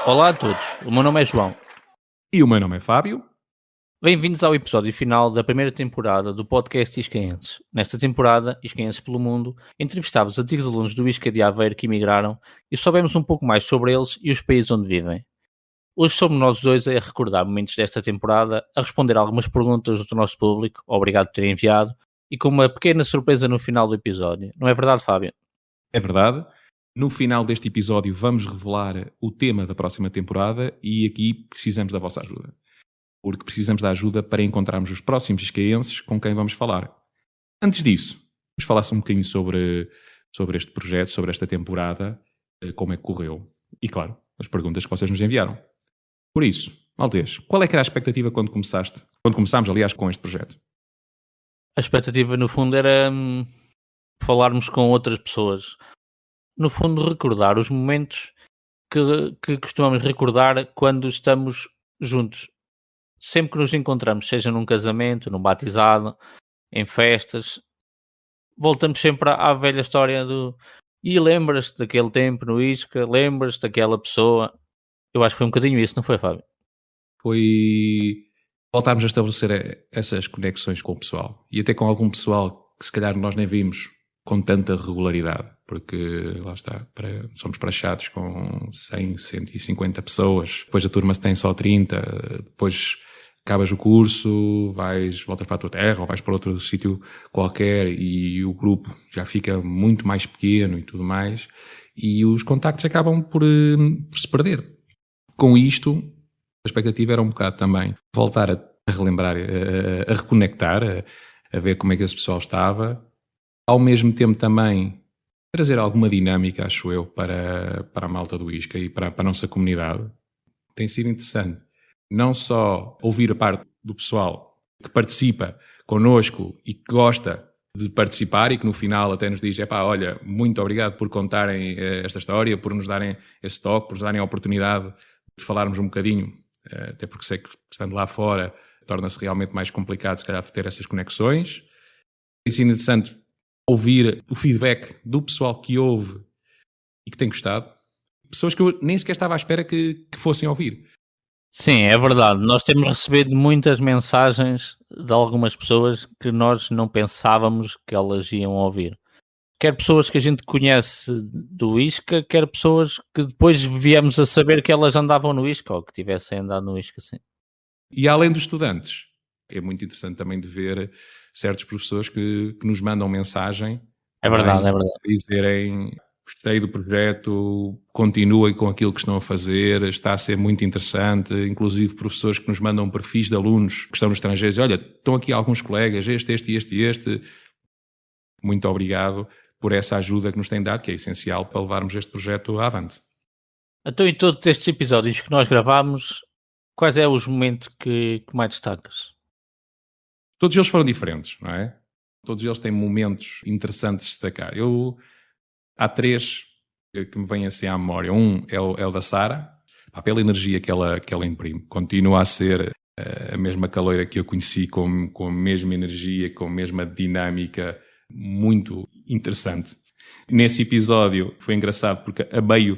Olá a todos, o meu nome é João. E o meu nome é Fábio. Bem-vindos ao episódio final da primeira temporada do podcast Iscaenses. Nesta temporada, Iscaenses pelo Mundo, entrevistámos antigos alunos do ISCA de Aveiro que emigraram e soubemos um pouco mais sobre eles e os países onde vivem. Hoje somos nós dois a recordar momentos desta temporada, a responder algumas perguntas do nosso público, obrigado por terem enviado, e com uma pequena surpresa no final do episódio. Não é verdade, Fábio? É verdade. No final deste episódio vamos revelar o tema da próxima temporada e aqui precisamos da vossa ajuda. Porque precisamos da ajuda para encontrarmos os próximos iscaenses com quem vamos falar. Antes disso, vamos falar um bocadinho sobre este projeto, sobre esta temporada, como é que correu. E, claro, as perguntas que vocês nos enviaram. Por isso, Maltês, qual é que era a expectatável quando começámos, aliás, com este projeto? A expectativa, no fundo, era falarmos com outras pessoas. No fundo, recordar os momentos que costumamos recordar quando estamos juntos. Sempre que nos encontramos, seja num casamento, num batizado, em festas, voltamos sempre à velha história do e lembras-te daquele tempo no Isca, lembras-te daquela pessoa. Eu acho que foi um bocadinho isso, não foi, Fábio? Foi voltarmos a estabelecer essas conexões com o pessoal. E até com algum pessoal que se calhar nós nem vimos com tanta regularidade. Porque, lá está, somos praxados com 100, 150 pessoas. Depois a turma tem só 30. Depois acabas o curso, voltas para a tua terra ou vais para outro sítio qualquer e o grupo já fica muito mais pequeno e tudo mais. E os contactos acabam por se perder. Com isto, a expectativa era um bocado também voltar a relembrar, a reconectar, a ver como é que esse pessoal estava. Ao mesmo tempo também trazer alguma dinâmica, acho eu, para a malta do Isca e para a nossa comunidade. Tem sido interessante não só ouvir a parte do pessoal que participa connosco e que gosta de participar e que no final até nos diz, olha, muito obrigado por contarem esta história, por nos darem esse toque, por nos darem a oportunidade de falarmos um bocadinho, até porque sei que estando lá fora torna-se realmente mais complicado se calhar ter essas conexões. Tem sido interessante ouvir o feedback do pessoal que ouve e que tem gostado. Pessoas que eu nem sequer estava à espera que fossem ouvir. Sim, é verdade. Nós temos recebido muitas mensagens de algumas pessoas que nós não pensávamos que elas iam ouvir. Quer pessoas que a gente conhece do Isca, quer pessoas que depois viemos a saber que elas andavam no Isca ou que tivessem andado no Isca, sim. E além dos estudantes, é muito interessante também de ver certos professores que nos mandam mensagem. É verdade, é verdade. Dizerem, gostei do projeto, continuem com aquilo que estão a fazer, está a ser muito interessante. Inclusive professores que nos mandam perfis de alunos que estão nos estrangeiros. Olha, estão aqui alguns colegas, este. Muito obrigado por essa ajuda que nos têm dado, que é essencial para levarmos este projeto avante. Então, em todos estes episódios que nós gravámos, quais é os momentos que mais destacas? Todos eles foram diferentes, não é? Todos eles têm momentos interessantes de destacar. Há três que me vêm assim à memória. Um é o da Sara, pela energia que ela imprime. Continua a ser a mesma caloira que eu conheci, com a mesma energia, com a mesma dinâmica, muito interessante. Nesse episódio foi engraçado porque a meio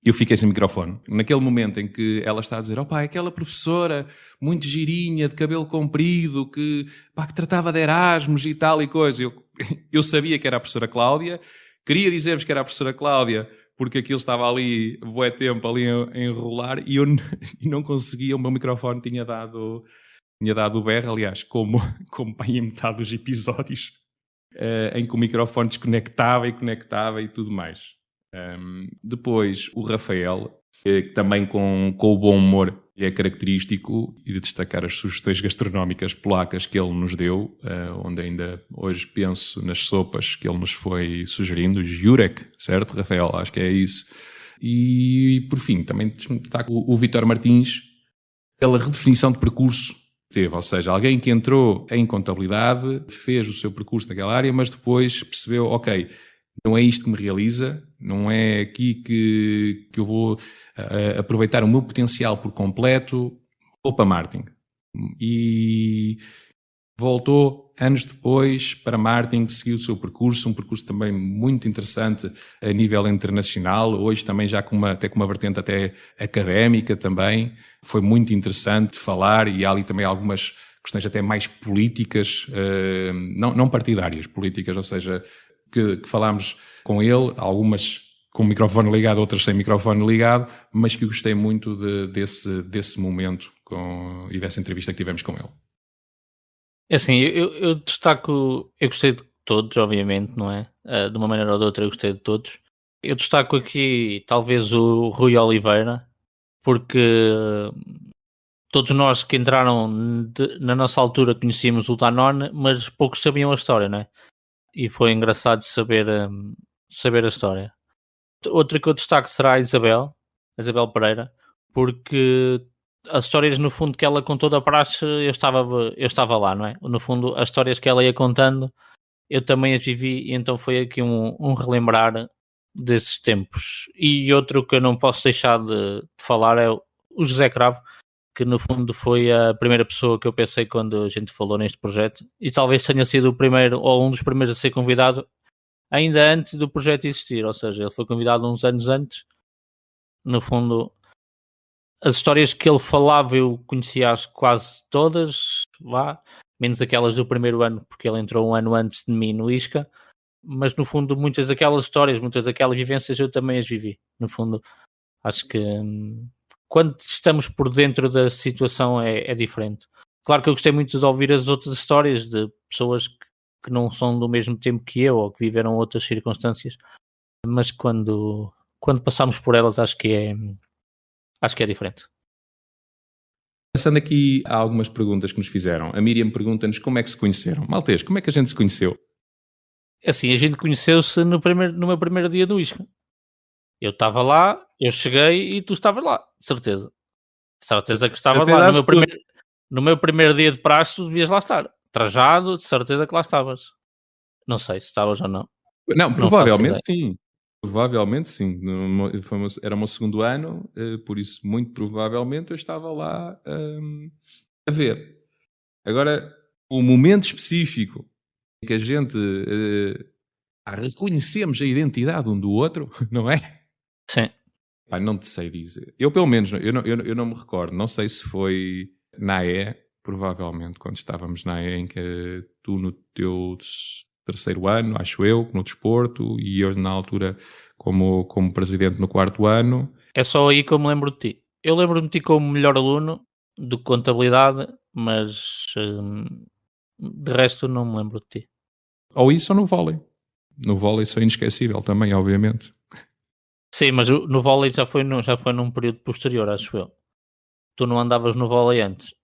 eu fiquei sem microfone. Naquele momento em que ela está a dizer aquela professora muito girinha, de cabelo comprido, que tratava de Erasmus e tal e coisa. Eu sabia que era a professora Cláudia. Queria dizer-vos que era a professora Cláudia, porque aquilo estava ali, bué tempo, ali a enrolar, e eu não conseguia, o meu microfone tinha dado o berro, aliás, como em metade dos episódios, em que o microfone desconectava e conectava e tudo mais. Depois o Rafael, que também com o bom humor é característico, e de destacar as sugestões gastronómicas polacas que ele nos deu, onde ainda hoje penso nas sopas que ele nos foi sugerindo, Jurek, certo, Rafael? Acho que é isso. E por fim, também destaco o Vítor Martins pela redefinição de percurso que teve, ou seja, alguém que entrou em contabilidade, fez o seu percurso naquela área, mas depois percebeu, não é isto que me realiza, não é aqui que eu vou aproveitar o meu potencial por completo, vou para marketing. E voltou anos depois, para marketing, seguiu o seu percurso, um percurso também muito interessante a nível internacional, hoje também já até com uma vertente até académica também. Foi muito interessante falar, e há ali também algumas questões até mais políticas, não partidárias, políticas, ou seja, que falámos com ele, algumas com o microfone ligado, outras sem microfone ligado, mas que eu gostei muito desse momento e dessa entrevista que tivemos com ele. É assim, eu destaco, eu gostei de todos, obviamente, não é? De uma maneira ou de outra eu gostei de todos. Eu destaco aqui talvez o Rui Oliveira, porque todos nós que entraram na nossa altura conhecíamos o Danone, mas poucos sabiam a história, não é? E foi engraçado saber a história. Outra que eu destaco será a Isabel Pereira, porque as histórias no fundo que ela contou da praxe, eu estava lá, não é? No fundo, as histórias que ela ia contando, eu também as vivi, e então foi aqui um relembrar desses tempos. E outro que eu não posso deixar de falar é o José Cravo, que no fundo foi a primeira pessoa que eu pensei quando a gente falou neste projeto, e talvez tenha sido o primeiro ou um dos primeiros a ser convidado ainda antes do projeto existir, ou seja, ele foi convidado uns anos antes. No fundo, as histórias que ele falava eu conhecia-as quase todas, menos aquelas do primeiro ano, porque ele entrou um ano antes de mim no ISCA, mas no fundo muitas daquelas histórias, muitas daquelas vivências eu também as vivi. No fundo, acho que quando estamos por dentro da situação é diferente. Claro que eu gostei muito de ouvir as outras histórias de pessoas que não são do mesmo tempo que eu ou que viveram outras circunstâncias, mas quando passamos por elas acho que é diferente. Passando aqui há algumas perguntas que nos fizeram. A Miriam pergunta-nos como é que se conheceram. Maltês, como é que a gente se conheceu? Assim, a gente conheceu-se no meu primeiro dia do ISCA. Eu estava lá, eu cheguei e tu estavas lá, de certeza. Certeza que estavas lá. No meu primeiro dia de praxe, tu devias lá estar. Trajado, de certeza que lá estavas. Não sei se estavas ou não. Não, provavelmente sim. Provavelmente sim. Era o meu segundo ano, por isso, muito provavelmente, eu estava lá a ver. Agora, o momento específico em que a gente reconhecemos a identidade um do outro, não é? Sim. Pá, não te sei dizer. Eu, pelo menos, eu não me recordo. Não sei se foi na E, provavelmente, quando estávamos na E, em que tu no teu terceiro ano, acho eu, no desporto, e eu na altura como presidente no quarto ano. É só aí que eu me lembro de ti. Eu lembro-me de ti como melhor aluno de contabilidade, mas de resto não me lembro de ti. Ou isso ou no vôlei. No vôlei sou inesquecível também, obviamente. Sim, mas no vôlei já foi num período posterior, acho eu. Tu não andavas no vôlei antes.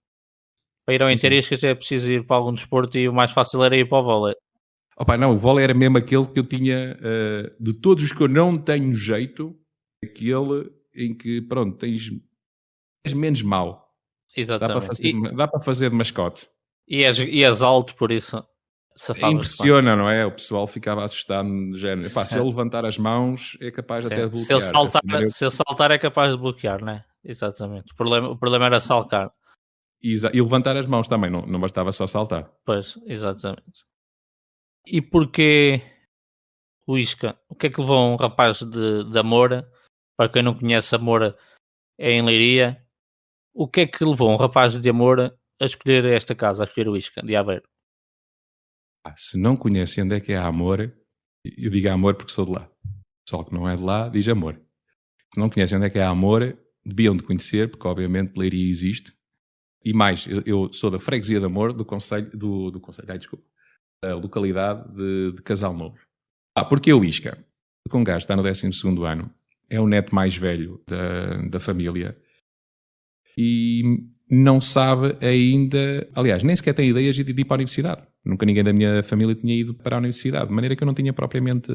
Para ir ao Interiscas é preciso ir para algum desporto e o mais fácil era ir para o vôlei. Opa, não, o vôlei era mesmo aquele que eu tinha, de todos os que eu não tenho jeito, aquele em que, pronto, és menos mau. Exatamente. Dá para fazer de mascote. E és alto, por isso impressiona, não é? O pessoal ficava assustado de género. Epá, se eu levantar as mãos é capaz até de bloquear. Se ele saltar é capaz de bloquear, não é? Exatamente. O problema era saltar. E levantar as mãos também, não bastava só saltar. Pois, exatamente. E porquê o Isca? O que é que levou um rapaz de Amora? Para quem não conhece, Amora é em Leiria. O que é que levou um rapaz de Amora a escolher esta casa, a escolher o Isca de Aveiro? Se não conhecem onde é que é Amor, eu digo Amor porque sou de lá. O pessoal que não é de lá diz Amor. Se não conhecem onde é que é Amor, deviam de conhecer, porque obviamente Leiria existe. E mais, eu sou da freguesia de Amor, do concelho, da localidade de Casal Novo. Porque o Isca? Porque um gajo está no 12º ano, é o neto mais velho da família e não sabe ainda, aliás, nem sequer tem ideias de ir para a universidade. Nunca ninguém da minha família tinha ido para a universidade, de maneira que eu não tinha propriamente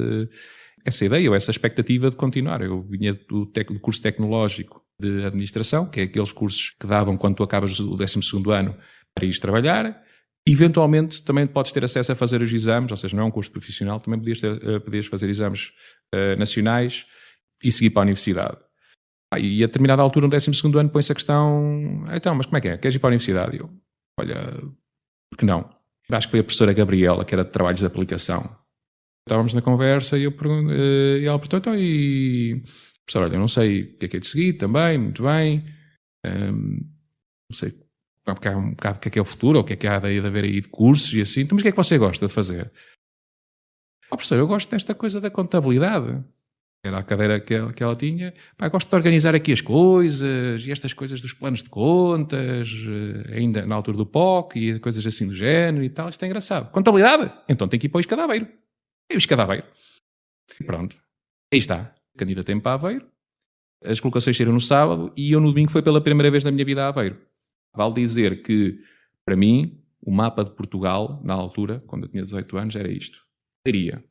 essa ideia ou essa expectativa de continuar. Eu vinha do curso tecnológico de administração, que é aqueles cursos que davam quando tu acabas o 12º ano para ires trabalhar. Eventualmente também podes ter acesso a fazer os exames, ou seja, não é um curso profissional, também podias fazer exames nacionais e seguir para a universidade. E a determinada altura, no 12º ano, põe-se a questão, então, mas como é que é? Queres ir para a universidade? E eu, olha, por que não? Acho que foi a professora Gabriela, que era de trabalhos de aplicação. Estávamos na conversa e e ela perguntou, então, professor, olha, eu não sei o que é de seguir também, muito bem, não sei o que é o futuro, ou o que há de haver aí de cursos e assim, então, mas o que é que você gosta de fazer? Professor, eu gosto desta coisa da contabilidade. Era a cadeira que ela tinha. Gosto de organizar aqui as coisas e estas coisas dos planos de contas, ainda na altura do POC e coisas assim do género e tal. Isto é engraçado. Contabilidade? Então tem que ir para o Escadaveiro. É o Escadaveiro. E pronto. Aí está. Candidatei-me para Aveiro. As colocações saíram no sábado e eu no domingo foi pela primeira vez na minha vida a Aveiro. Vale dizer que, para mim, o mapa de Portugal, na altura, quando eu tinha 18 anos, era isto. Leiria.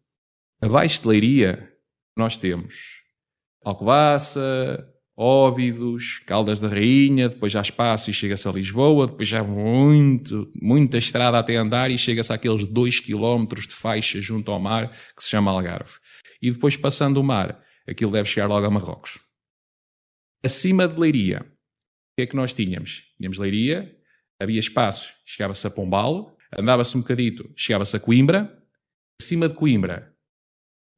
Abaixo de Leiria, nós temos Alcobaça, Óbidos, Caldas da Rainha, depois já espaço e chega-se a Lisboa, depois já muita estrada até andar e chega-se àqueles 2 km de faixa junto ao mar que se chama Algarve. E depois passando o mar, aquilo deve chegar logo a Marrocos. Acima de Leiria, o que é que nós tínhamos? Tínhamos Leiria, havia espaço, chegava-se a Pombal, andava-se um bocadito, chegava-se a Coimbra. Acima de Coimbra,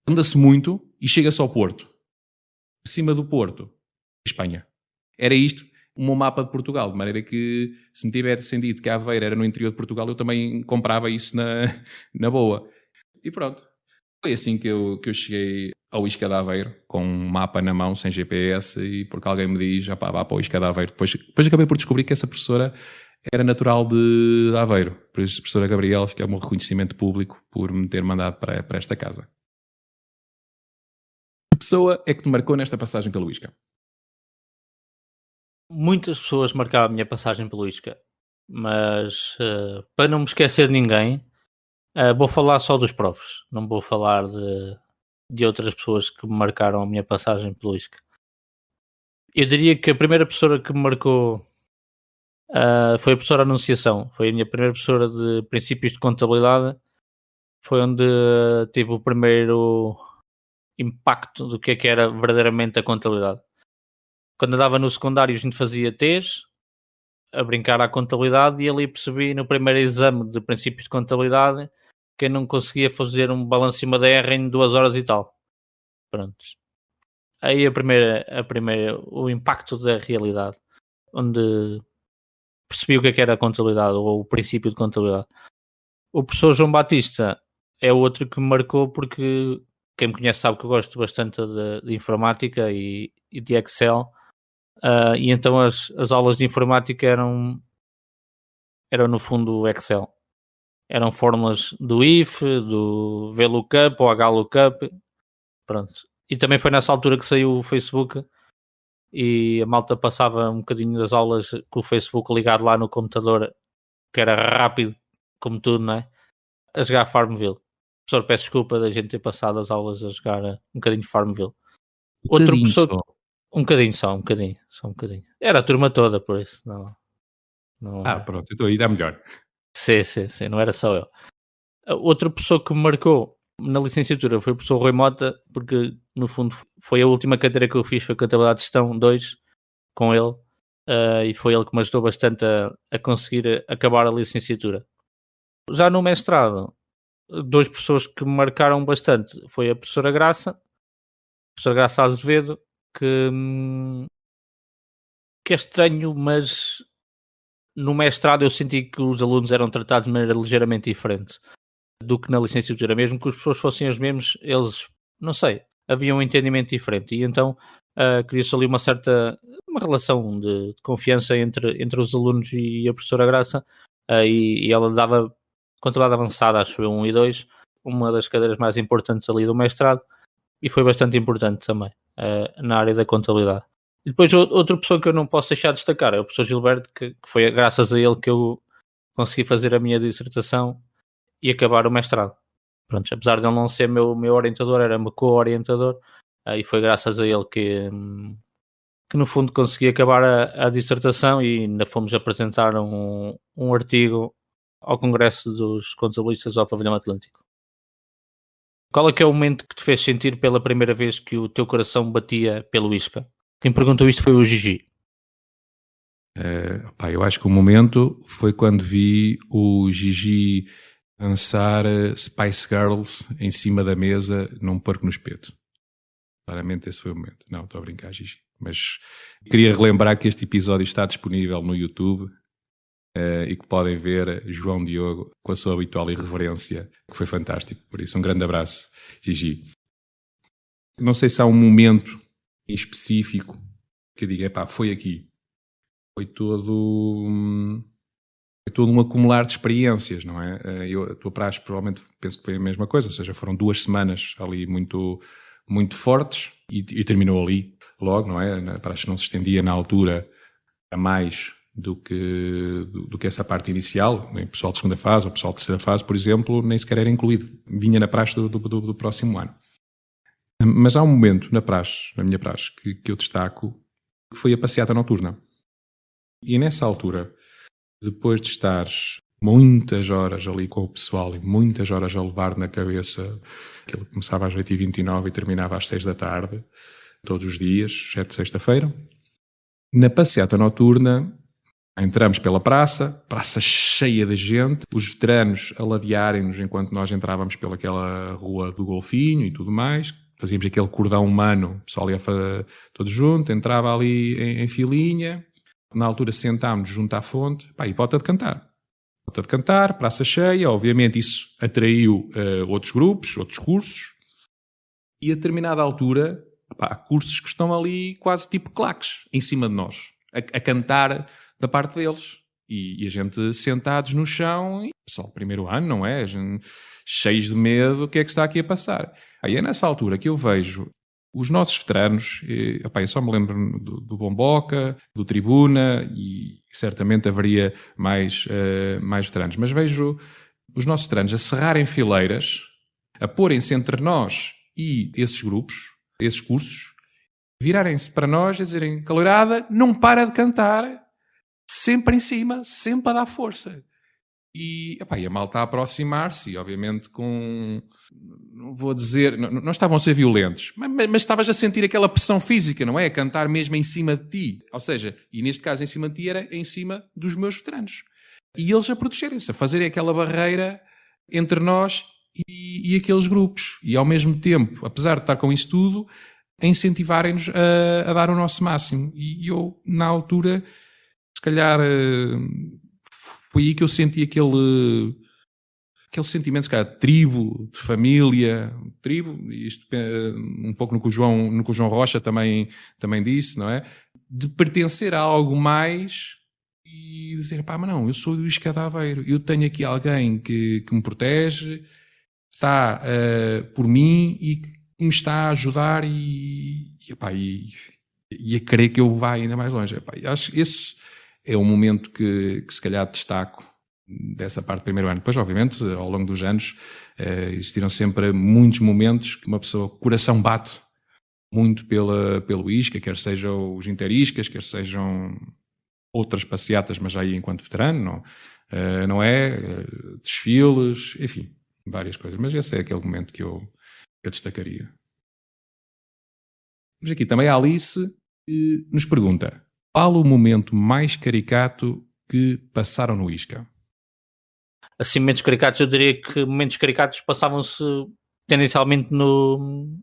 anda-se muito e chega-se ao Porto. Acima do Porto, Espanha. Era isto o meu mapa de Portugal, de maneira que, se me tivesse sentido que a Aveiro era no interior de Portugal, eu também comprava isso na boa. E pronto. Foi assim que eu cheguei ao Isca de Aveiro, com um mapa na mão, sem GPS, e porque alguém me diz, vá para o Isca de Aveiro. Depois acabei por descobrir que essa professora era natural de Aveiro. Por isso, a professora Gabriela, fica o meu reconhecimento público por me ter mandado para esta casa. Que pessoa é que te marcou nesta passagem pelo Isca? Muitas pessoas marcaram a minha passagem pelo Isca, mas para não me esquecer de ninguém, vou falar só dos profs, não vou falar de outras pessoas que me marcaram a minha passagem pelo Isca. Eu diria que a primeira professora que me marcou foi a professora Anunciação, foi a minha primeira professora de princípios de contabilidade, foi onde tive o primeiro impacto do que é que era verdadeiramente a contabilidade. Quando andava no secundário a gente fazia T's a brincar à contabilidade e ali percebi no primeiro exame de princípios de contabilidade que eu não conseguia fazer um balanço cima da R em 2 horas e tal. Pronto. Aí o impacto da realidade, onde percebi o que era a contabilidade ou o princípio de contabilidade. O professor João Batista é outro que me marcou porque quem me conhece sabe que eu gosto bastante de informática e de Excel. E então as aulas de informática eram no fundo Excel. Eram fórmulas do if, do VLOOKUP ou HLOOKUP. Pronto. E também foi nessa altura que saiu o Facebook e a malta passava um bocadinho das aulas com o Facebook ligado lá no computador, que era rápido, como tudo, não é? A jogar Farmville. Professor, peço desculpa da gente ter passado as aulas a jogar um bocadinho Farmville. Outro professor... Só. Um bocadinho. Só um bocadinho. Era a turma toda, por isso. Não pronto, então aí dá melhor. Sim, não era só eu. Outra pessoa que me marcou na licenciatura foi o professor Rui Mota, porque no fundo foi a última cadeira que eu fiz, foi Contabilidade de Gestão 2, com ele, e foi ele que me ajudou bastante a conseguir acabar a licenciatura. Já no mestrado, 2 pessoas que me marcaram bastante foi a professora Graça Azevedo, que é estranho, mas no mestrado eu senti que os alunos eram tratados de maneira ligeiramente diferente do que na licenciatura. Mesmo que os professores fossem os mesmos, eles, não sei, havia um entendimento diferente. E então criou-se ali uma relação de confiança entre os alunos e a professora Graça, e ela dava contabilidade avançada, acho eu, 1 e 2, uma das cadeiras mais importantes ali do mestrado, e foi bastante importante também na área da contabilidade. E depois outra pessoa que eu não posso deixar de destacar é o professor Gilberto, que foi graças a ele que eu consegui fazer a minha dissertação e acabar o mestrado. Pronto, apesar de ele não ser meu orientador, era meu co-orientador, e foi graças a ele que no fundo consegui acabar a dissertação e ainda fomos apresentar um artigo ao Congresso dos Contabilistas ao Pavilhão Atlântico. Qual é que é o momento que te fez sentir pela primeira vez que o teu coração batia pelo Isca? Quem perguntou isto foi o Gigi. Eu acho que o momento foi quando vi o Gigi dançar Spice Girls em cima da mesa num porco no espeto. Claramente esse foi o momento. Não, estou a brincar, Gigi. Mas queria relembrar que este episódio está disponível no YouTube e que podem ver João Diogo com a sua habitual irreverência, que foi fantástico. Por isso, um grande abraço, Gigi. Não sei se há um momento em específico que eu diga, foi aqui. Foi todo um acumular de experiências, não é? A tua praxe provavelmente penso que foi a mesma coisa, ou seja, foram 2 semanas ali muito, muito fortes e terminou ali logo, não é? A praxe não se estendia na altura a mais do que essa parte inicial. O pessoal de segunda fase ou o pessoal de terceira fase, por exemplo, nem sequer era incluído. Vinha na praxe do próximo ano. Mas há um momento na minha praxe, que eu destaco, que foi a passeata noturna. E nessa altura, depois de estares muitas horas ali com o pessoal e muitas horas a levar na cabeça, aquilo começava às 8h29 e terminava às 6 da tarde, todos os dias, exceto sexta-feira, na passeata noturna entramos pela praça cheia de gente, os veteranos a ladearem-nos enquanto nós entrávamos pelaquela rua do Golfinho e tudo mais. Fazíamos aquele cordão humano, o pessoal ia todo junto, entrava ali em filinha. Na altura sentámos junto à fonte, e bota de cantar. Bota de cantar, praça cheia, obviamente isso atraiu outros grupos, outros cursos. E a determinada altura, há cursos que estão ali quase tipo claques, em cima de nós, a cantar da parte deles. E a gente sentados no chão, e pessoal, primeiro ano, não é? Cheios de medo, o que é que está aqui a passar? Aí é nessa altura que eu vejo os nossos veteranos, eu só me lembro do Bomboca, do Tribuna, e certamente haveria mais veteranos, mas vejo os nossos veteranos a cerrarem fileiras, a porem-se entre nós e esses grupos, esses cursos, virarem-se para nós e dizerem: "Calorada, não para de cantar, sempre em cima, sempre a dar força." E a malta a aproximar-se, e obviamente não vou dizer, não estavam a ser violentos, mas estavas a sentir aquela pressão física, não é? A cantar mesmo em cima de ti. Ou seja, e neste caso em cima de ti era em cima dos meus veteranos. E eles a protegerem-se, a fazerem aquela barreira entre nós e aqueles grupos. E ao mesmo tempo, apesar de estar com isso tudo, a incentivarem-nos a dar o nosso máximo. E eu, na altura, se calhar... foi aí que eu senti aquele sentimento, se calhar, de tribo, de família, isto um pouco no que o João Rocha também disse, não é? De pertencer a algo mais e dizer, mas não, eu sou do Isca de Aveiro, eu tenho aqui alguém que me protege, está por mim e que me está a ajudar e a querer que eu vá ainda mais longe. Acho que esse é um momento que se calhar destaco dessa parte do primeiro ano. Depois, obviamente, ao longo dos anos, existiram sempre muitos momentos que uma pessoa, o coração bate muito pelo Isca, quer sejam os interiscas, quer sejam outras passeatas, mas já aí enquanto veterano, não é? Desfiles, enfim, várias coisas. Mas esse é aquele momento que eu destacaria. Mas aqui também a Alice nos pergunta: qual o momento mais caricato que passaram no Isca? Assim, momentos caricatos, eu diria que momentos caricatos passavam-se tendencialmente no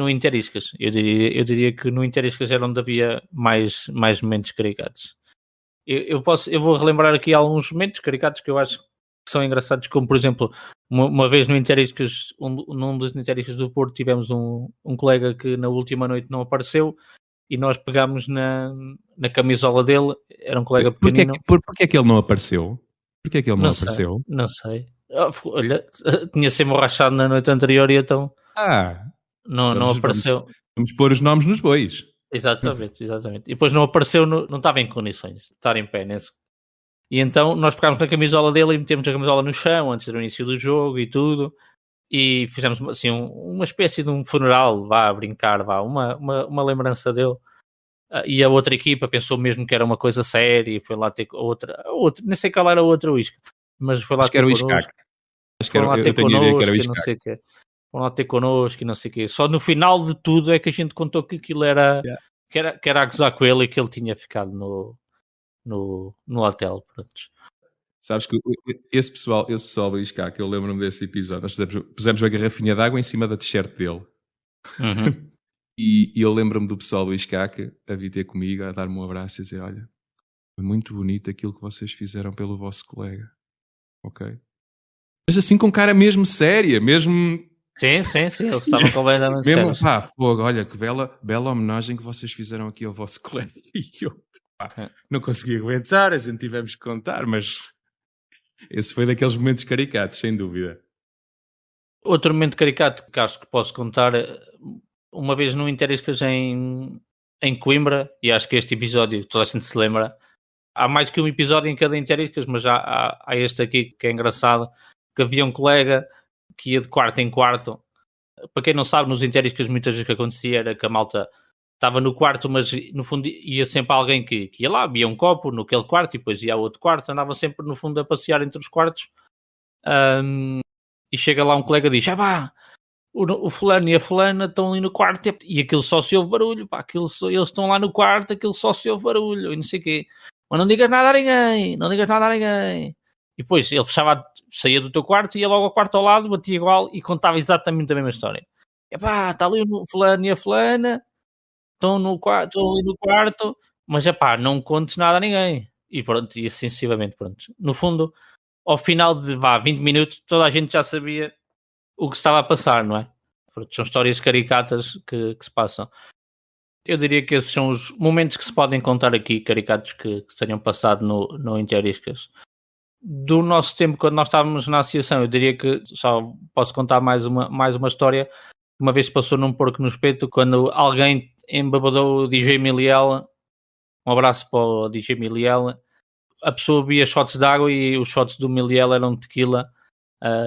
Interiscas. Eu diria que no Interiscas era onde havia mais momentos caricatos. Eu vou relembrar aqui alguns momentos caricatos que eu acho que são engraçados, como por exemplo, uma vez no Interiscas, num dos Interiscas do Porto, tivemos um colega que na última noite não apareceu e nós pegámos na camisola dele, era um colega pequenino. Porquê é que ele não apareceu? Porquê é que ele não apareceu? Não sei. Olha, tinha-se emborrachado na noite anterior e então não apareceu. Vamos pôr os nomes nos bois. Exatamente. E depois não apareceu, não estava em condições de estar em pé nesse. E então nós pegámos na camisola dele e metemos a camisola no chão antes do início do jogo e tudo. E fizemos assim uma espécie de um funeral, a brincar, uma lembrança dele. E a outra equipa pensou mesmo que era uma coisa séria e foi lá ter outra, nem sei qual era a outra Isca, mas foi lá ter connosco. Acho que era o Iscac. Foram lá ter connosco e não sei o quê. Só no final de tudo é que a gente contou que aquilo era que era a gozar com ele e que ele tinha ficado no hotel. Pronto. Sabes que esse pessoal do Isca, que eu lembro-me desse episódio, nós pusemos uma garrafinha de água em cima da t-shirt dele. Uhum. E eu lembro-me do pessoal do Iscac a vir ter comigo, a dar-me um abraço e a dizer: olha, foi muito bonito aquilo que vocês fizeram pelo vosso colega. Ok? Mas assim com cara mesmo séria, mesmo... Sim, eles estavam completamente mesmo, sérios. pá, fogo, olha, que bela homenagem que vocês fizeram aqui ao vosso colega. E eu, pá, não consegui aguentar, a gente tivemos que contar, mas esse foi daqueles momentos caricatos, sem dúvida. Outro momento caricato que acho que posso contar, uma vez no Interiscas em Coimbra, e acho que este episódio toda a gente se lembra. Há mais que um episódio em cada Interiscas, mas há este aqui que é engraçado, que havia um colega que ia de quarto em quarto. Para quem não sabe, nos Interiscas muitas vezes o que acontecia era que a malta estava no quarto, mas no fundo ia sempre alguém que ia lá, via um copo naquele quarto e depois ia ao outro quarto, andava sempre no fundo a passear entre os quartos. E chega lá um colega e diz: vá, o fulano e a fulana estão ali no quarto e aquilo só se ouve barulho, pá, eles estão lá no quarto, aquilo só se ouve barulho e não sei o quê. Mas não digas nada a ninguém, não digas nada a ninguém. E depois ele saía do teu quarto, ia logo ao quarto ao lado, batia igual e contava exatamente a mesma história. Epá, está ali o fulano e a fulana, estão ali no quarto, mas epá, não contes nada a ninguém. E pronto, e assim sucessivamente, pronto. No fundo, ao final de 20 minutos, toda a gente já sabia o que estava a passar, não é? Pronto, são histórias caricatas que se passam. Eu diria que esses são os momentos que se podem contar aqui, caricatos que se tenham passado no Interiscas. Do nosso tempo, quando nós estávamos na associação, eu diria que só posso contar mais uma história. Uma vez passou num porco no espeto, quando alguém embabadou o DJ Miliel. Um abraço para o DJ Miliel. A pessoa bebia shots de água e os shots do Miliel eram de tequila.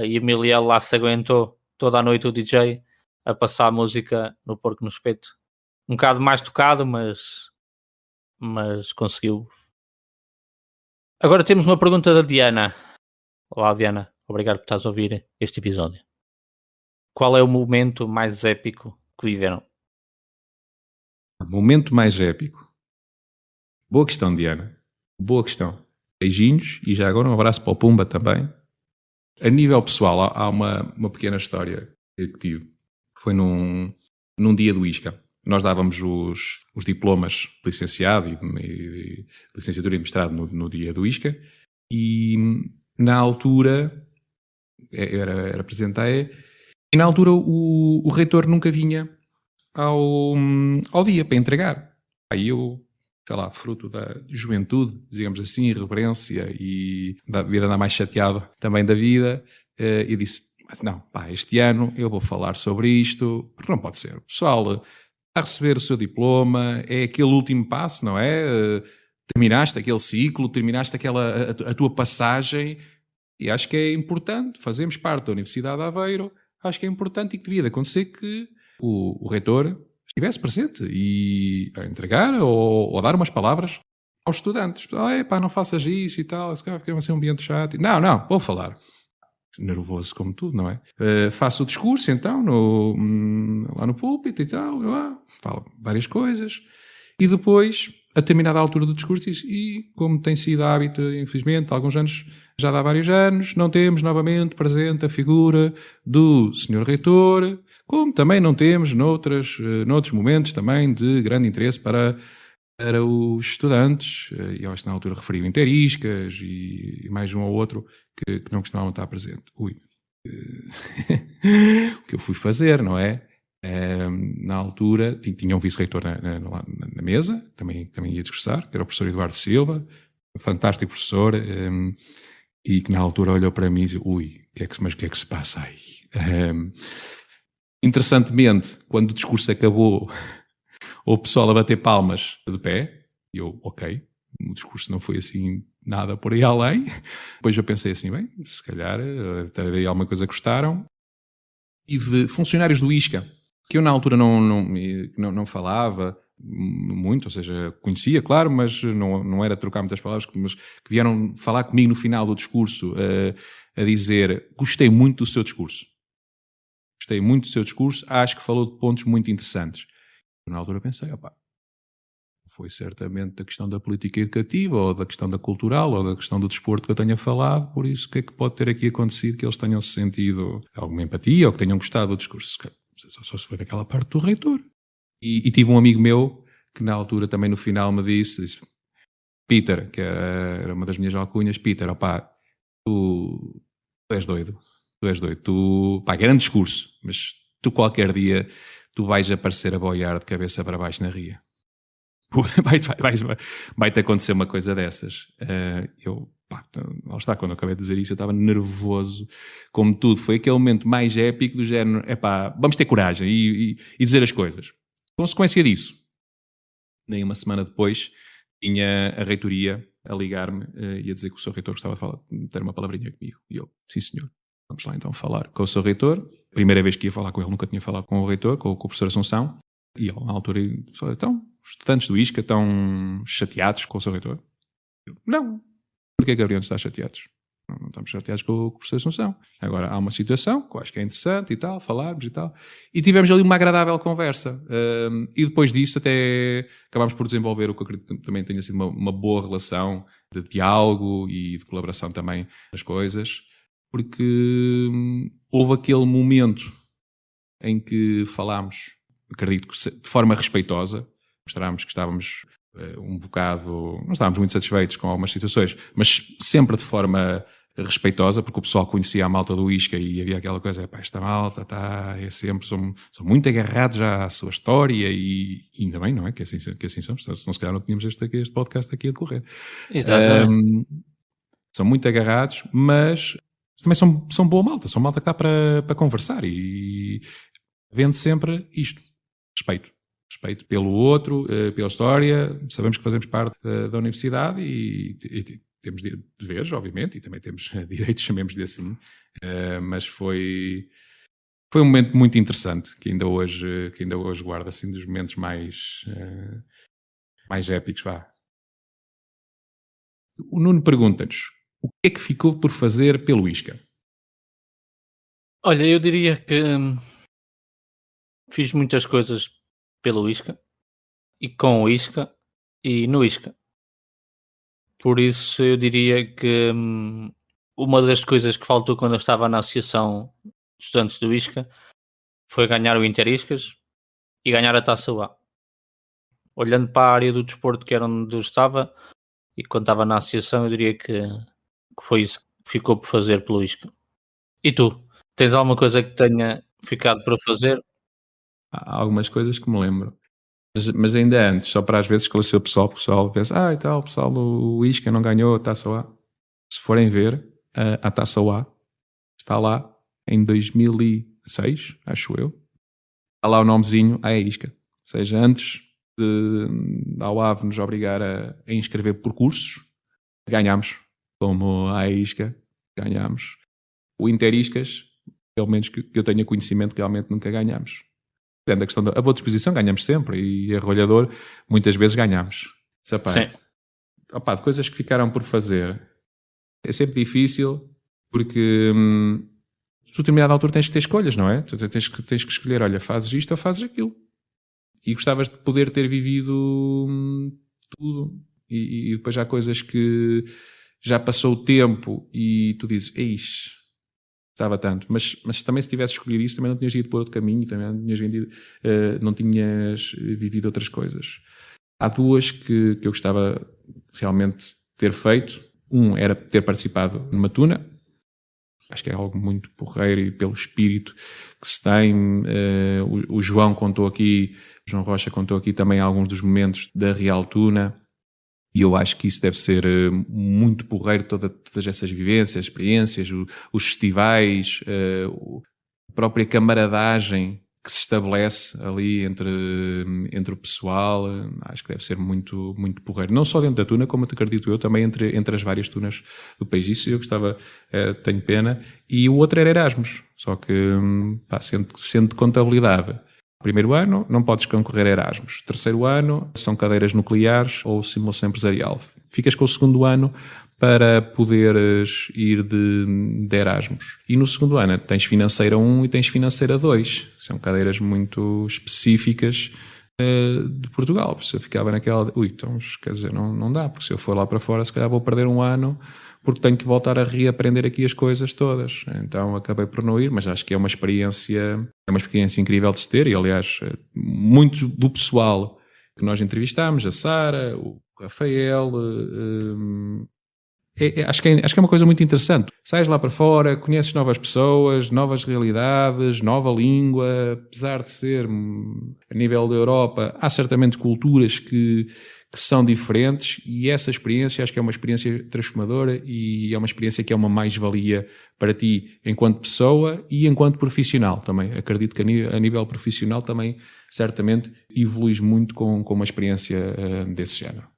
E o Miliel lá se aguentou toda a noite, o DJ, a passar a música no porco no espeto. Um bocado mais tocado, mas conseguiu. Agora temos uma pergunta da Diana. Olá, Diana. Obrigado por estás a ouvir este episódio. Qual é o momento mais épico que viveram? Momento mais épico. Boa questão, Diana. Boa questão. Beijinhos e já agora um abraço para o Pumba também. A nível pessoal, há uma pequena história que tive. Foi num dia do ISCA. Nós dávamos os diplomas de licenciado e licenciatura e mestrado no dia do ISCA e na altura era apresentar e na altura o reitor nunca vinha ao dia para entregar. Aí eu, sei lá, fruto da juventude, digamos assim, irreverência e da vida andar mais chateado também da vida, eu disse, mas não, pá, este ano eu vou falar sobre isto, porque não pode ser. O pessoal a receber o seu diploma é aquele último passo, não é? Terminaste aquele ciclo, terminaste a tua passagem e acho que é importante, fazemos parte da Universidade de Aveiro, acho que é importante e que devia acontecer que o reitor estivesse presente e a entregar ou dar umas palavras aos estudantes. Pá, não faças isso e tal, se calhar fica assim um ambiente chato. Não, vou falar. Nervoso como tudo, não é? Faço o discurso então lá no púlpito e tal, falo várias coisas e depois, a determinada altura do discurso, diz, e como tem sido hábito, infelizmente, há alguns anos, já há vários anos, não temos novamente presente a figura do Sr. Reitor, como também não temos noutros momentos também de grande interesse para os estudantes, e eu acho que na altura referiu Interiscas e mais um ou outro que não costumavam estar presente. O que eu fui fazer, não é? Na altura tinha um vice-reitor na mesa, também ia discursar, que era o professor Eduardo Silva, um fantástico professor, e que na altura olhou para mim e disse, mas o que é que se passa aí? Interessantemente, quando o discurso acabou, o pessoal a bater palmas de pé, e eu, ok, o discurso não foi assim nada por aí além. Depois eu pensei assim, bem, se calhar até alguma coisa gostaram. Tive funcionários do ISCA, que eu na altura não falava muito, ou seja, conhecia, claro, mas não era trocar muitas palavras, mas que vieram falar comigo no final do discurso a dizer, gostei muito do seu discurso. Gostei muito do seu discurso, acho que falou de pontos muito interessantes. Na altura pensei, opá, foi certamente da questão da política educativa, ou da questão da cultural, ou da questão do desporto que eu tenha falado. Por isso, o que é que pode ter aqui acontecido que eles tenham sentido alguma empatia, ou que tenham gostado do discurso? Só se foi daquela parte do reitor. E tive um amigo meu que na altura também no final me disse Peter, que era uma das minhas alcunhas, Peter, opá, tu és doido, pá, grande discurso, mas tu qualquer dia tu vais aparecer a boiar de cabeça para baixo na ria. Vai-te acontecer uma coisa dessas. Lá está, quando eu acabei de dizer isso, eu estava nervoso, como tudo. Foi aquele momento mais épico do género, vamos ter coragem e dizer as coisas. Consequência disso, nem uma semana depois, tinha a reitoria a ligar-me e a dizer que o seu reitor gostava de ter uma palavrinha comigo. E eu, sim senhor, vamos lá então falar com o seu reitor. Primeira vez que ia falar com ele, nunca tinha falado com o reitor, com o professor Assunção. E ele, na altura, falou, então, os estudantes do ISCA estão chateados com o seu reitor? Eu, não. Porquê, Gabriel, está chateados? Não estamos chateados com o professor Assunção. Agora, há uma situação que eu acho que é interessante e tal, falarmos e tal. E tivemos ali uma agradável conversa. E depois disso até acabámos por desenvolver o que eu acredito que também tenha sido uma boa relação de diálogo e de colaboração também nas coisas. Porque houve aquele momento em que falámos, acredito que de forma respeitosa, mostrámos que estávamos um bocado, não estávamos muito satisfeitos com algumas situações, mas sempre de forma respeitosa, porque o pessoal conhecia a malta do ISCA e havia aquela coisa, esta malta são muito agarrados já à sua história e ainda bem, não é? Que assim somos, senão se calhar não tínhamos este podcast aqui a decorrer. Exatamente. São muito agarrados, mas também são boa malta, são malta que dá para conversar e vende sempre isto, respeito pelo outro, pela história. Sabemos que fazemos parte da universidade e temos deveres, obviamente, e também temos direitos, chamemos-lhe assim, mas foi um momento muito interessante, que ainda hoje guardo assim dos momentos mais épicos. O Nuno pergunta-nos, o que é que ficou por fazer pelo ISCA? Olha, eu diria que fiz muitas coisas pelo ISCA e com o ISCA e no ISCA. Por isso eu diria que uma das coisas que faltou quando eu estava na Associação de Estudantes do ISCA foi ganhar o Interiscas e ganhar a Taça UA. Olhando para a área do desporto, que era onde eu estava, e quando estava na Associação, eu diria que foi isso que ficou por fazer pelo ISCA. E tu? Tens alguma coisa que tenha ficado para fazer? Há algumas coisas que me lembro. Mas ainda antes, só para às vezes esclarecer o pessoal pensa, e tal, o pessoal do ISCA não ganhou a Taça UA. Se forem ver, a Taça UA está lá em 2006, acho eu. Está lá o nomezinho, é ISCA. Ou seja, antes da UAV nos obrigar a inscrever por cursos, ganhámos, como a ISCA, ganhámos. O Interiscas, pelo menos que eu tenha conhecimento, realmente nunca ganhámos. A questão da boa disposição ganhamos sempre e arrolhador muitas vezes ganhamos. Essa parte. De coisas que ficaram por fazer é sempre difícil porque tu a determinada altura tens que ter escolhas, não é? Tens que escolher, olha, fazes isto ou fazes aquilo. E gostavas de poder ter vivido tudo. E depois há coisas que já passou o tempo e tu dizes, eixe, estava tanto, mas também se tivesse escolhido isso também não tinhas ido por outro caminho, também não tinhas vivido outras coisas. Há duas que eu gostava realmente de ter feito. Um era ter participado numa tuna, acho que é algo muito porreiro e pelo espírito que se tem. O João Rocha contou aqui também alguns dos momentos da Real Tuna. E eu acho que isso deve ser muito porreiro, todas essas vivências, experiências, os festivais, a própria camaradagem que se estabelece ali entre o pessoal. Acho que deve ser muito, muito porreiro. Não só dentro da tuna, como acredito eu, também entre as várias tunas do país. Isso eu gostava, tenho pena. E o outro era Erasmus, sendo de contabilidade. Primeiro ano, não podes concorrer a Erasmus. Terceiro ano, são cadeiras nucleares ou simulação empresarial. Ficas com o segundo ano para poderes ir de Erasmus. E no segundo ano tens financeira 1 e tens financeira 2. São cadeiras muito específicas de Portugal. Por isso eu ficava naquela, então, quer dizer, não dá, porque se eu for lá para fora, se calhar vou perder um ano, porque tenho que voltar a reaprender aqui as coisas todas. Então acabei por não ir, mas acho que é uma experiência incrível de se ter, e aliás, muito do pessoal que nós entrevistámos, a Sara, o Rafael, acho que é uma coisa muito interessante. Sais lá para fora, conheces novas pessoas, novas realidades, nova língua. Apesar de ser a nível da Europa, há certamente culturas que são diferentes, e essa experiência acho que é uma experiência transformadora, e é uma experiência que é uma mais-valia para ti enquanto pessoa e enquanto profissional também. Acredito que a nível profissional também certamente evoluís muito com uma experiência desse género.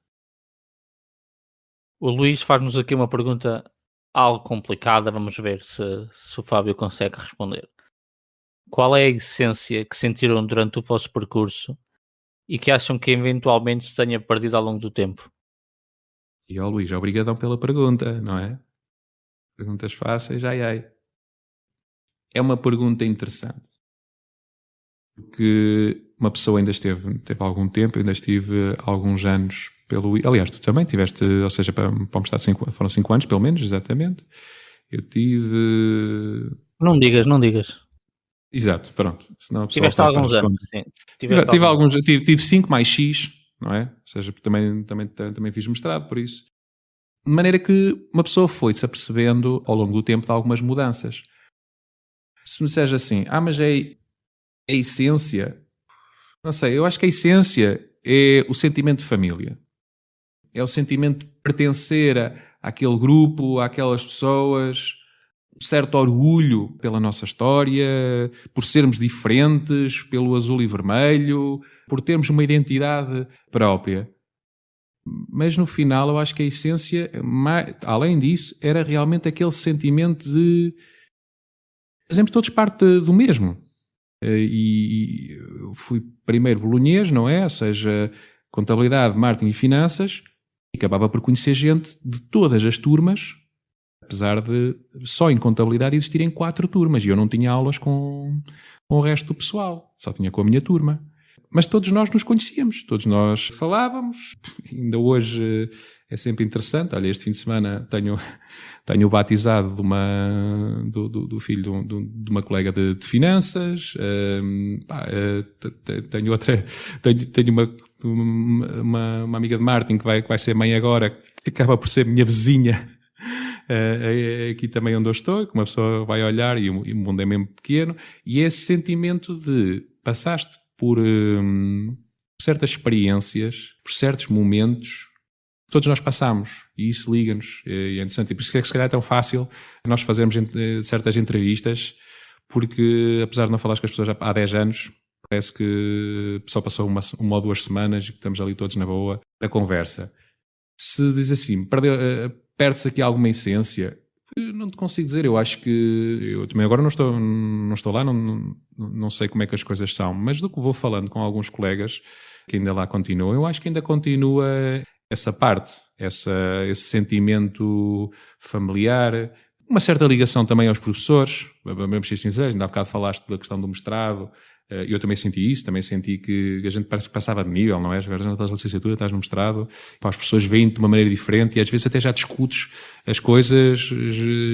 O Luís faz-nos aqui uma pergunta algo complicada, vamos ver se o Fábio consegue responder. Qual é a essência que sentiram durante o vosso percurso e que acham que eventualmente se tenha perdido ao longo do tempo? E ó Luís, obrigadão pela pergunta, não é? Perguntas fáceis, ai. É uma pergunta interessante. Porque uma pessoa ainda teve algum tempo, eu ainda estive alguns anos aliás, tu também tiveste, ou seja, vamos estar foram 5 anos, pelo menos, exatamente. Eu tive... Não digas. Exato, pronto. Senão a pessoa Tiveste alguns anos, sim. Tive 5 mais X, não é? Ou seja, porque também fiz mestrado, por isso. De maneira que uma pessoa foi-se apercebendo ao longo do tempo de algumas mudanças. Se me disseres assim, mas é a essência, não sei, eu acho que a essência é o sentimento de família. É o sentimento de pertencer àquele grupo, àquelas pessoas, um certo orgulho pela nossa história, por sermos diferentes, pelo azul e vermelho, por termos uma identidade própria. Mas no final eu acho que a essência, além disso, era realmente aquele sentimento de fazemos todos parte do mesmo. E eu fui primeiro bolonhês, não é? Ou seja, contabilidade, marketing e finanças, e acabava por conhecer gente de todas as turmas, apesar de só em contabilidade existirem 4 turmas, e eu não tinha aulas com o resto do pessoal, só tinha com a minha turma. Mas todos nós nos conhecíamos, todos nós falávamos, ainda hoje é sempre interessante. Olha, este fim de semana tenho o batizado do filho de uma colega de finanças, tenho uma amiga de marketing que vai ser mãe agora, que acaba por ser minha vizinha, aqui também onde eu estou, que uma pessoa vai olhar e o mundo é mesmo pequeno, e esse sentimento de passaste por certas experiências, por certos momentos, todos nós passamos, e isso liga-nos, é interessante. E por isso é que se calhar é tão fácil nós fazermos certas entrevistas, porque apesar de não falar com as pessoas há 10 anos, parece que só passou uma ou 2 semanas e que estamos ali todos na boa, na conversa. Se diz assim, perde-se aqui alguma essência, não te consigo dizer. Eu acho que eu também agora não estou lá, não sei como é que as coisas são, mas do que vou falando com alguns colegas que ainda lá continuam, eu acho que ainda continua essa parte, esse sentimento familiar, uma certa ligação também aos professores. Vamos ser sinceros, ainda há bocado falaste da questão do mestrado. Eu também senti isso, também senti que a gente parece que passava de nível, não é? Agora já estás na licenciatura, estás no mestrado, as pessoas veem de uma maneira diferente, e às vezes até já discutes as coisas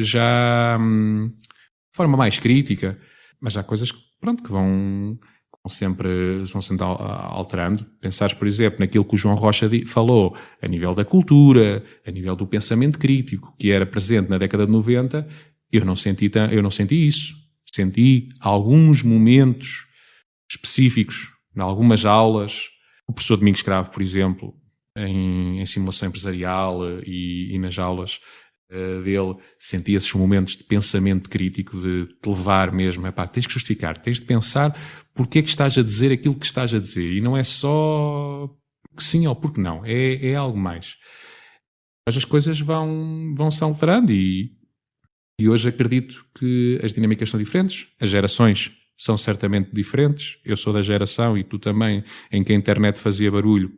já de forma mais crítica, mas há coisas que vão sempre alterando. Pensares, por exemplo, naquilo que o João Rocha falou, a nível da cultura, a nível do pensamento crítico, que era presente na década de 90, eu não senti isso. Senti alguns momentos específicos, em algumas aulas. O professor Domingos Escravo, por exemplo, em simulação empresarial e nas aulas dele, senti esses momentos de pensamento crítico, de te levar mesmo, tens que justificar, tens de pensar porque é que estás a dizer aquilo que estás a dizer, e não é só porque sim ou porque não, é algo mais. Mas as coisas vão se alterando, e hoje acredito que as dinâmicas são diferentes, as gerações são certamente diferentes. Eu sou da geração, e tu também, em que a internet fazia barulho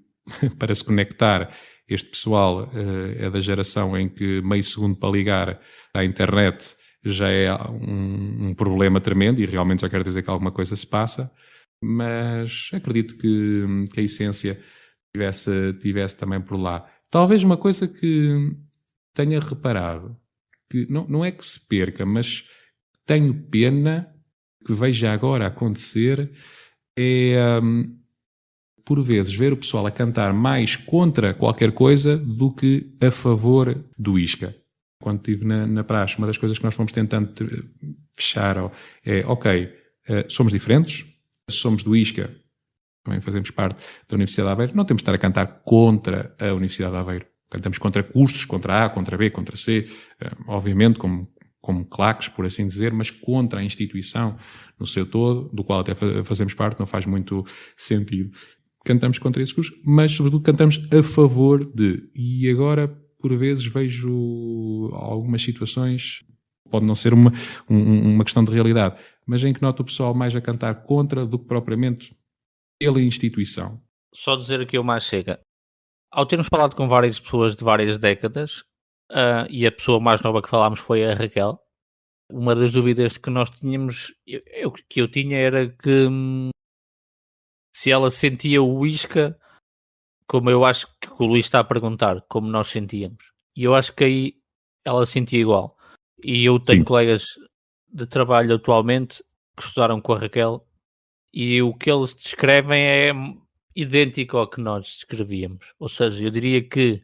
para se conectar. Este pessoal é da geração em que meio segundo para ligar à internet já é um problema tremendo, e realmente já quero dizer que alguma coisa se passa. mas acredito que a essência tivesse também por lá. Talvez uma coisa que tenha reparado, que não é que se perca, mas tenho pena que veja agora acontecer, é por vezes ver o pessoal a cantar mais contra qualquer coisa do que a favor do Isca. Quando estive na praxe, uma das coisas que nós fomos tentando fechar é, ok, somos diferentes, somos do Isca, também fazemos parte da Universidade de Aveiro, não temos de estar a cantar contra a Universidade de Aveiro. Cantamos contra cursos, contra A, contra B, contra C, obviamente como claques, por assim dizer, mas contra a instituição no seu todo, do qual até fazemos parte, não faz muito sentido. Cantamos contra esses cursos, mas sobretudo cantamos a favor de. E agora, por vezes, vejo algumas situações, pode não ser uma questão de realidade, mas em que noto o pessoal mais a cantar contra do que propriamente pela instituição. Só dizer aqui o mais chega. Ao termos falado com várias pessoas de várias décadas, e a pessoa mais nova que falámos foi a Raquel, uma das dúvidas que nós tínhamos, que eu tinha, era que se ela sentia o Isca como eu acho que o Luís está a perguntar, como nós sentíamos. E eu acho que aí ela sentia igual. E eu tenho colegas de trabalho atualmente que estudaram com a Raquel e o que eles descrevem é idêntico ao que nós descrevíamos. Ou seja, eu diria que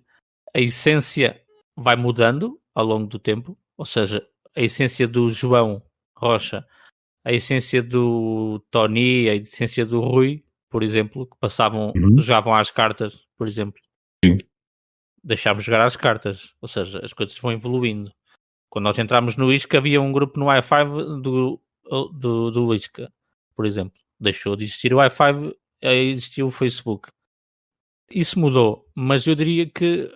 a essência vai mudando ao longo do tempo. Ou seja, a essência do João Rocha, a essência do Tony, a essência do Rui, por exemplo, que jogavam às cartas, por exemplo. Sim. Deixámos jogar às cartas. Ou seja, as coisas vão evoluindo. Quando nós entramos no Isca, havia um grupo no Wi-Fi do Isca, por exemplo. Deixou de existir o Wi-Fi, existiu o Facebook. Isso mudou, mas eu diria que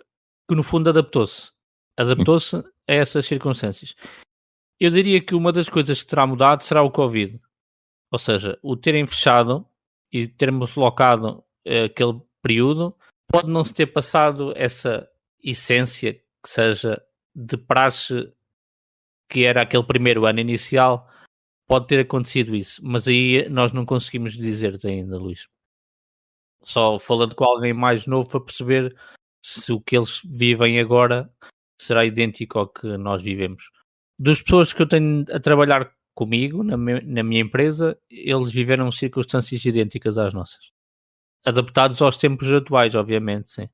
no fundo adaptou-se. Adaptou-se a essas circunstâncias. Eu diria que uma das coisas que terá mudado será o Covid. Ou seja, o terem fechado e termos locado aquele período, pode não se ter passado essa essência que seja de praxe que era aquele primeiro ano inicial, pode ter acontecido isso, mas aí nós não conseguimos dizer-te ainda, Luís. Só falando com alguém mais novo para perceber se o que eles vivem agora será idêntico ao que nós vivemos. Das pessoas que eu tenho a trabalhar comigo, na minha empresa, eles viveram circunstâncias idênticas às nossas. Adaptados aos tempos atuais, obviamente, sim.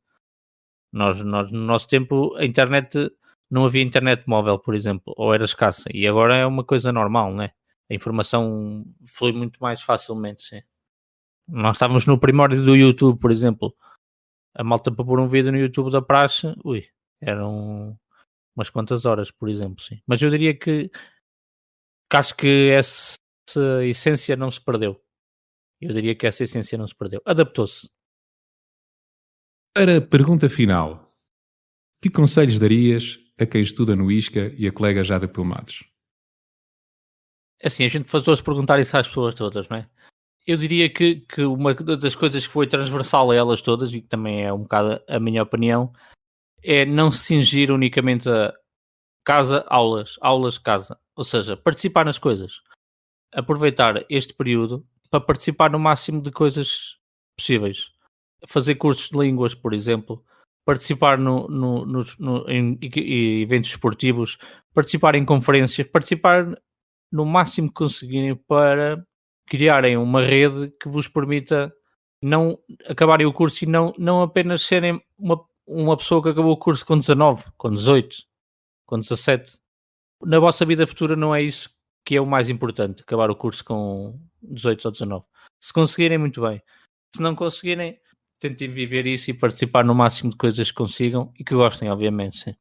Nós no nosso tempo, a internet... Não havia internet móvel, por exemplo, ou era escassa. E agora é uma coisa normal, né? A informação flui muito mais facilmente, sim. Nós estávamos no primórdio do YouTube, por exemplo. A malta para pôr um vídeo no YouTube da praxe, eram umas quantas horas, por exemplo, sim. Mas eu diria que acho que essa essência não se perdeu. Eu diria que essa essência não se perdeu. Adaptou-se. Para a pergunta final, que conselhos darias a quem estuda no Isca e a colega já diplomados? Assim, a gente faz-se perguntar isso às pessoas todas, não é? Eu diria que uma das coisas que foi transversal a elas todas, e que também é um bocado a minha opinião, é não se cingir unicamente a casa, aulas, casa. Ou seja, participar nas coisas. Aproveitar este período para participar no máximo de coisas possíveis. Fazer cursos de línguas, por exemplo. Participar em eventos esportivos, participar em conferências, participar no máximo que conseguirem para criarem uma rede que vos permita não acabarem o curso e não apenas serem uma pessoa que acabou o curso com 19, com 18, com 17. Na vossa vida futura não é isso que é o mais importante, acabar o curso com 18 ou 19. Se conseguirem, muito bem. Se não conseguirem, tentem viver isso e participar no máximo de coisas que consigam e que gostem, obviamente, sim.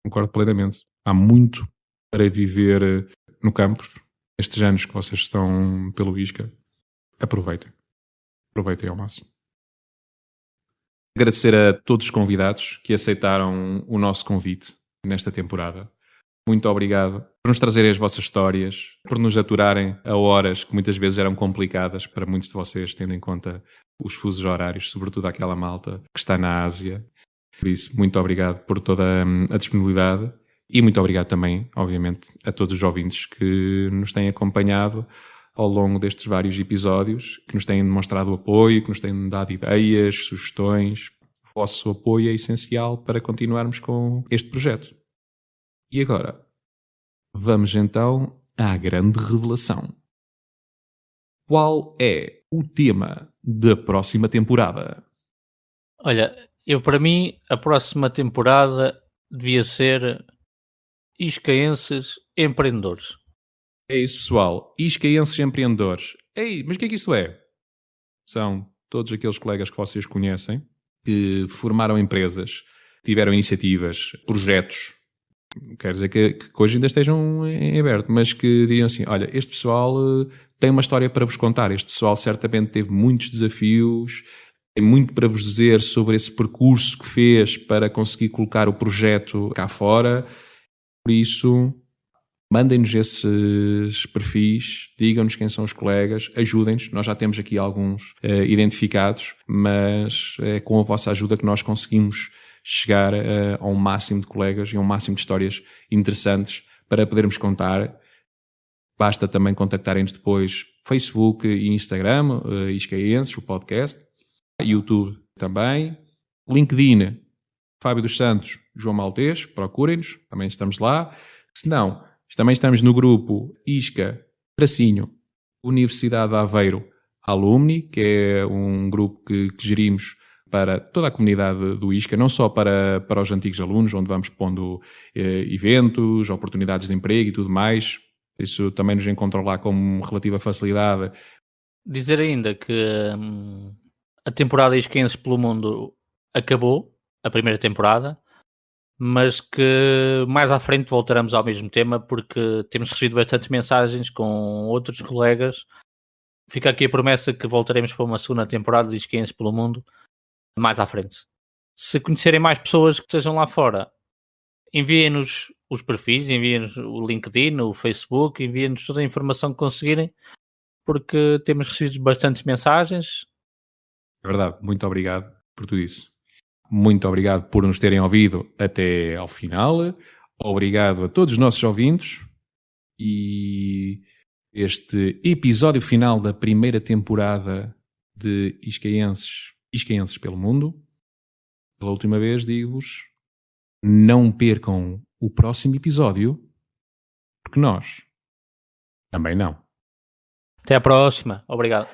Concordo plenamente. Há muito para viver no campus. Estes anos que vocês estão pelo Isca, aproveitem. Aproveitem ao máximo. Agradecer a todos os convidados que aceitaram o nosso convite nesta temporada. Muito obrigado por nos trazerem as vossas histórias, por nos aturarem a horas que muitas vezes eram complicadas para muitos de vocês, tendo em conta os fusos horários, sobretudo aquela malta que está na Ásia. Por isso, muito obrigado por toda a disponibilidade e muito obrigado também, obviamente, a todos os ouvintes que nos têm acompanhado ao longo destes vários episódios, que nos têm demonstrado apoio, que nos têm dado ideias, sugestões. O vosso apoio é essencial para continuarmos com este projeto. E agora, vamos então à grande revelação. Qual é o tema da próxima temporada? Olha, para mim, a próxima temporada devia ser Iscaenses Empreendedores. É isso, pessoal. Iscaenses empreendedores. Ei, mas o que é que isso é? São todos aqueles colegas que vocês conhecem, que formaram empresas, tiveram iniciativas, projetos, quer dizer que hoje ainda estejam em aberto, mas que diriam assim, olha, este pessoal tem uma história para vos contar, este pessoal certamente teve muitos desafios, tem muito para vos dizer sobre esse percurso que fez para conseguir colocar o projeto cá fora. Por isso, mandem-nos esses perfis, digam-nos quem são os colegas, ajudem-nos. Nós já temos aqui alguns identificados, mas é com a vossa ajuda que nós conseguimos chegar a um máximo de colegas e a um máximo de histórias interessantes para podermos contar. Basta também contactarem-nos depois Facebook e Instagram, Iscaenses, o podcast, YouTube também, LinkedIn, Fábio dos Santos, João Maltês, procurem-nos, também estamos lá. Se não, também estamos no grupo Isca, Universidade de Aveiro Alumni, que é um grupo que gerimos para toda a comunidade do Isca, não só para os antigos alunos, onde vamos pondo eventos, oportunidades de emprego e tudo mais. Isso também nos encontra lá com relativa facilidade. Dizer ainda que a temporada Iscaenses pelo Mundo acabou, a primeira temporada, mas que mais à frente voltaremos ao mesmo tema, porque temos recebido bastantes mensagens com outros colegas. Fica aqui a promessa que voltaremos para uma segunda temporada de Iscaenses pelo Mundo mais à frente. Se conhecerem mais pessoas que estejam lá fora, enviem-nos os perfis, enviem-nos o LinkedIn, o Facebook, enviem-nos toda a informação que conseguirem, porque temos recebido bastantes mensagens. É verdade, muito obrigado por tudo isso. Muito obrigado por nos terem ouvido até ao final. Obrigado a todos os nossos ouvintes. E este episódio final da primeira temporada de Iscaenses pelo Mundo. Pela última vez digo-vos, não percam o próximo episódio, porque nós também não. Até à próxima. Obrigado.